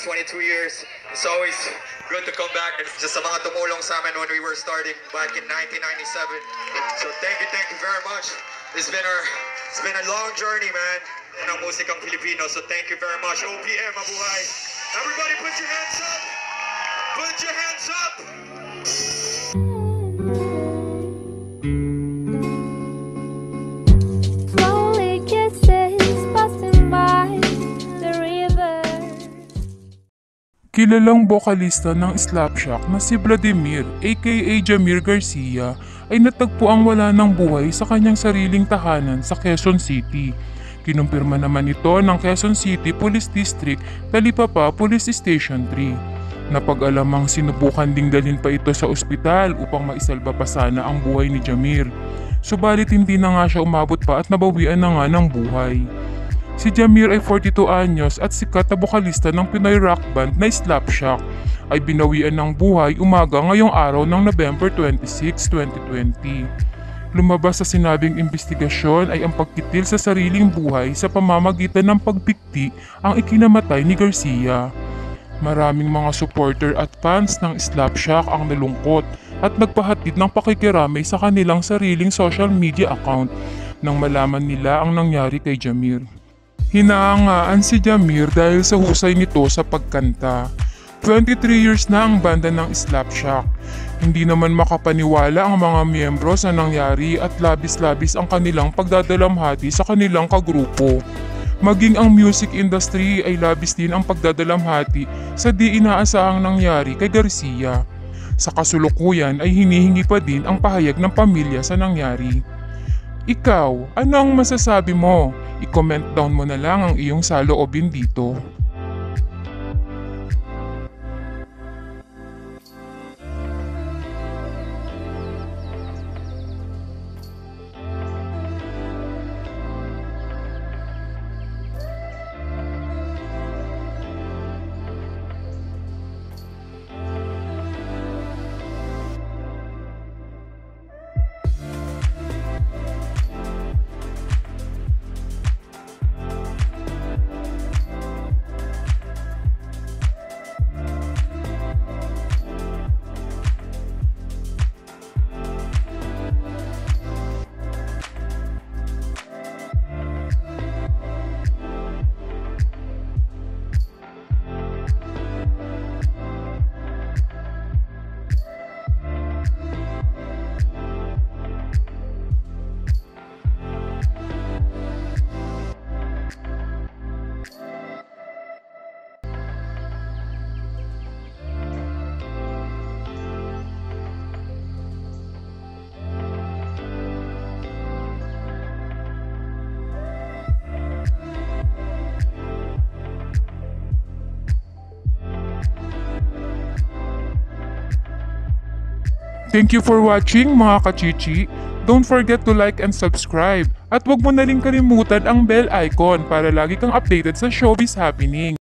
last 22 years. It's always good to come back. It's just sa mga tumulong sa amin when we were starting back in 1997. So thank you very much. It's been a long journey, man, ng musikang Filipino. So thank you very much. OPM, mabuhay. Everybody put your hands up. Put your hands up. Kilalang bokalista ng Slapshot na si Vladimir aka Jamir Garcia ay natagpuang wala ng buhay sa kanyang sariling tahanan sa Quezon City. Kinumpirma naman ito ng Quezon City Police District Talipapa Police Station 3. Napag-alamang sinubukan ding dalhin pa ito sa ospital upang maisalba pa sana ang buhay ni Jamir. Subalit hindi na nga siya umabot pa at nabawian na nga ng buhay. Si Jamir ay 42 anyos at sikat na bokalista ng Pinoy rock band na Slapshot ay binawian ng buhay umaga ngayong araw ng November 26, 2020. Lumabas sa sinabing investigasyon ay ang pagkitil sa sariling buhay sa pamamagitan ng pagbikti ang ikinamatay ni Garcia. Maraming mga supporter at fans ng Slapshot ang nalungkot at nagpahatid ng pakikiramay sa kanilang sariling social media account nang malaman nila ang nangyari kay Jamir. Hinahangaan si Jamir dahil sa husay nito sa pagkanta. 23 years na ang banda ng Slapshot. Hindi naman makapaniwala ang mga miyembro sa nangyari at labis-labis ang kanilang pagdadalamhati sa kanilang kagrupo. Maging ang music industry ay labis din ang pagdadalamhati sa di inaasahang nangyari kay Garcia. Sa kasulukuyan ay hinihingi pa din ang pahayag ng pamilya sa nangyari. Ikaw, ano ang masasabi mo? I-comment down mo na lang ang iyong saloobin dito. Thank you for watching mga kachichi. Don't forget to like and subscribe. At huwag mo na rin kalimutan ang bell icon para lagi kang updated sa showbiz happening.